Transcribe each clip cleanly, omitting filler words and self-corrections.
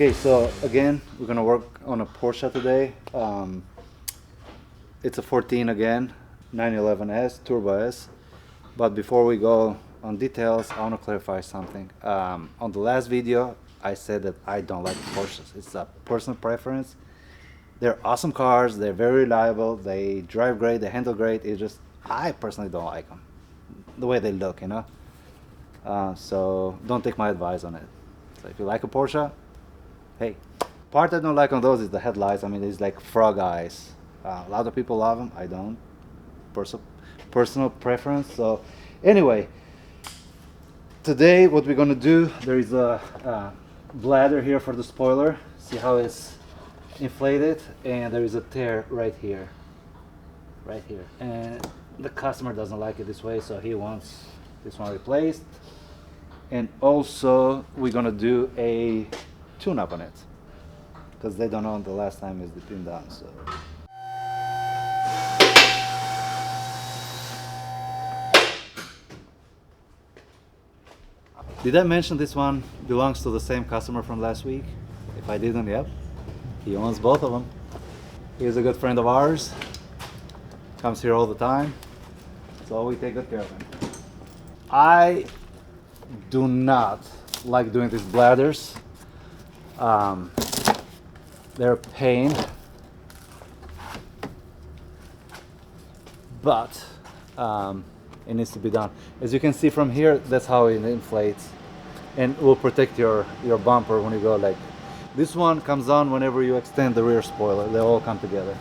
Okay, so again, we're gonna work on a Porsche today. It's a 14 again, 911S, Turbo S. But before we go on details, I want to clarify something. On the last video, I said that I don't like Porsches. It's a personal preference. They're awesome cars. They're very reliable. They drive great. They handle great. It's just I personally don't like them, the way they look, you know. So don't take my advice on it. So if you like a Porsche, hey. Part I don't like on those is the headlights. I mean, it's like frog eyes. A lot of people love them. I don't. Personal preference. So anyway, today what we're gonna do, there is a bladder here for the spoiler. See how it's inflated, and there is a tear right here, and the customer doesn't like it this way, so he wants this one replaced. And also we're gonna do a tune-up on it because they don't know the last time it's been done. So did I mention this one belongs to the same customer from last week? If I didn't, yep. He owns both of them. He's a good friend of ours. Comes here all the time. So we take good care of him. I do not like doing these bladders. They're a pain. But it needs to be done. As you can see from here, that's how it inflates, and will protect your bumper when you go like this. One comes on whenever you extend the rear spoiler. They all come together.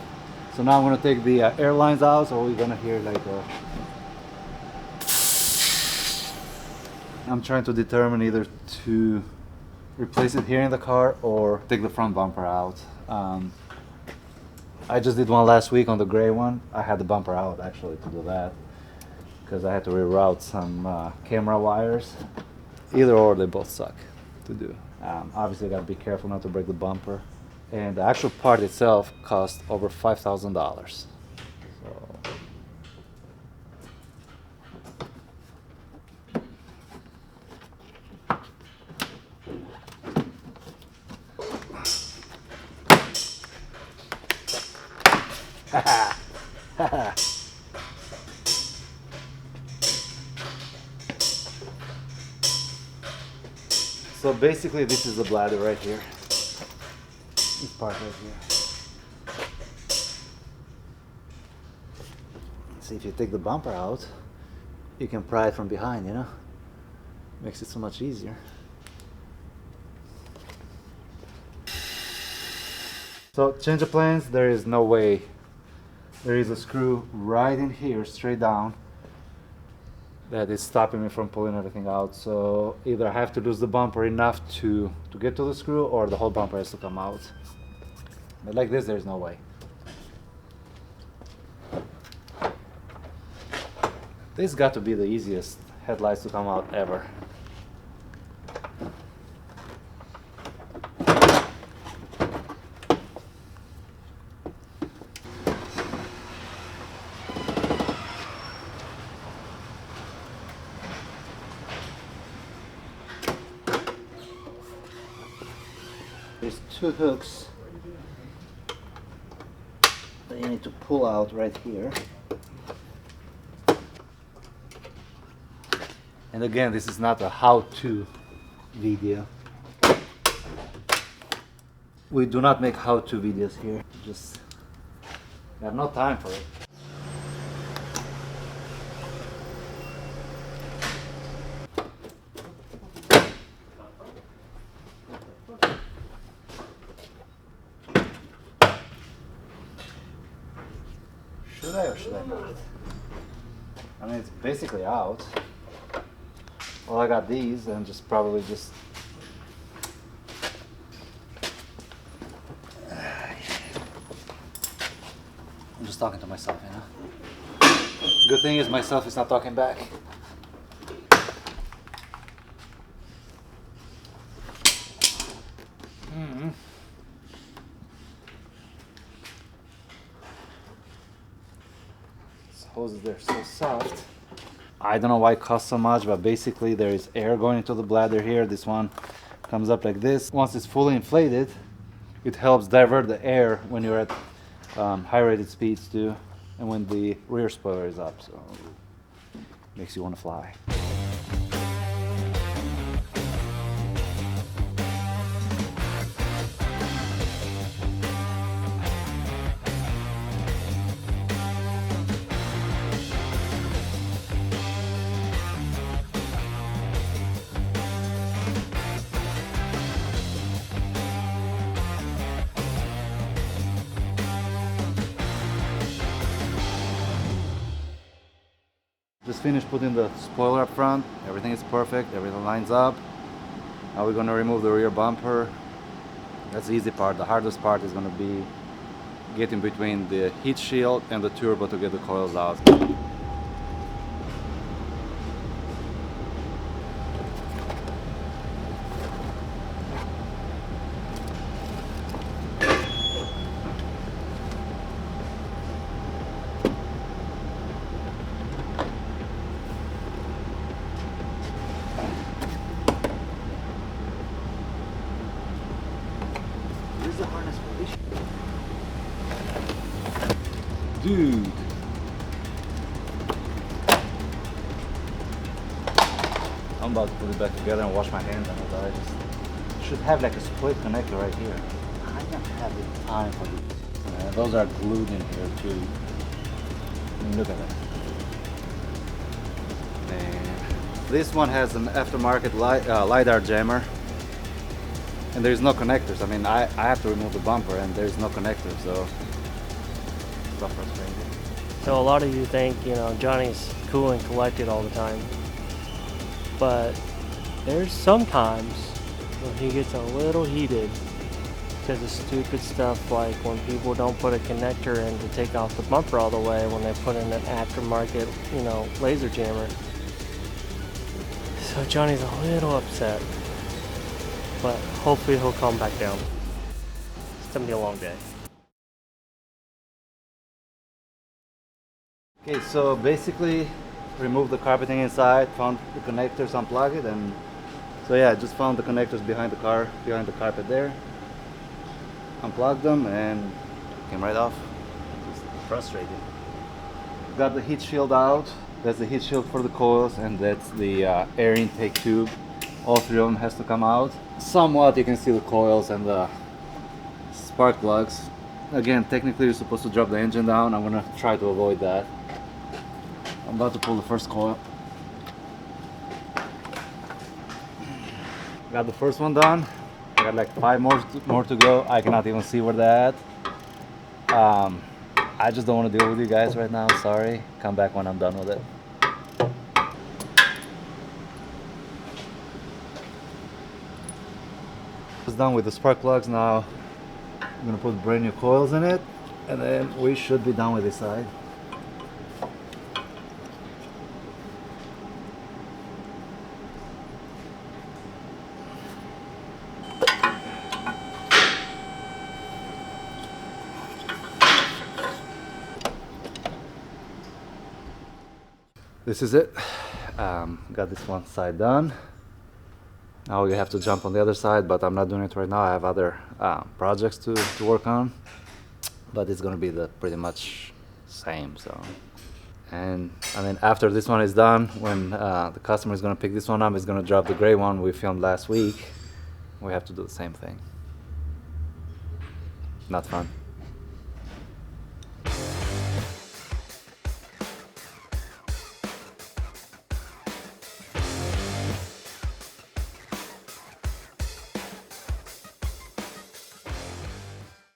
So now I'm going to take the air lines out, so we're going to hear like I'm trying to determine either to replace it here in the car or take the front bumper out. I just did one last week on the gray one. I had the bumper out actually to do that because I had to reroute some camera wires. Either or, they both suck to do. Obviously, I gotta be careful not to break the bumper. And the actual part itself cost over $5,000. So. So basically this is the bladder right here. This part right here. See, if you take the bumper out, you can pry it from behind, you know? Makes it so much easier. So change of plans, there is no way. There is a screw right in here, straight down, that is stopping me from pulling everything out. So either I have to lose the bumper enough to get to the screw, or the whole bumper has to come out. But like this, there's no way. This got to be the easiest headlights to come out ever. There's two hooks that you need to pull out right here. And again, this is not a how-to video. We do not make how-to videos here. Just we have no time for it. Should I or should I not? I mean, it's basically out. Well, I got these and just probably just... I'm just talking to myself, you know? Good thing is myself is not talking back. Hoses, they're so soft. I don't know why it costs so much, but basically there is air going into the bladder here. This one comes up like this. Once it's fully inflated, it helps divert the air when you're at high rated speeds too, and when the rear spoiler is up, so makes you want to fly. Just finished putting the spoiler up front. Everything is perfect, everything lines up. Now we're gonna remove the rear bumper. That's the easy part. The hardest part is gonna be getting between the heat shield and the turbo to get the coils out. The harness for this. Dude. I'm about to put it back together and wash my hands on it. I just should have like a split connector right here. I don't have the time for these. Those are glued in here too. I mean, look at that. And this one has an aftermarket LiDAR jammer. And there's no connectors. I mean, I have to remove the bumper and there's no connector, so it's so frustrating. So a lot of you think, you know, Johnny's cool and collected all the time. But there's sometimes when he gets a little heated because of stupid stuff like when people don't put a connector in to take off the bumper all the way when they put in an aftermarket, you know, laser jammer. So Johnny's a little upset. But hopefully he'll calm back down. It's gonna be a long day. Okay, so basically remove the carpeting inside, found the connectors, unplug it, and so yeah, just found the connectors behind the car, behind the carpet there. Unplugged them and came right off. Just frustrating. Got the heat shield out. That's the heat shield for the coils, and that's the air intake tube. All three of them has to come out. Somewhat you can see the coils and the spark plugs. Again, technically you're supposed to drop the engine down. I'm gonna try to avoid that. I'm about to pull the first coil. Got the first one done. I got like 5 more to go. I cannot even see where they're at. I just don't want to deal with you guys right now. Sorry. Come back when I'm done with it. Done with the spark plugs. Now I'm gonna put brand new coils in it, and then we should be done with this side. This is it. Got this one side done. Now we have to jump on the other side, but I'm not doing it right now. I have other projects to work on, but it's gonna be the pretty much same. So, and I mean, after this one is done, when the customer is gonna pick this one up, he's gonna drop the gray one we filmed last week. We have to do the same thing. Not fun.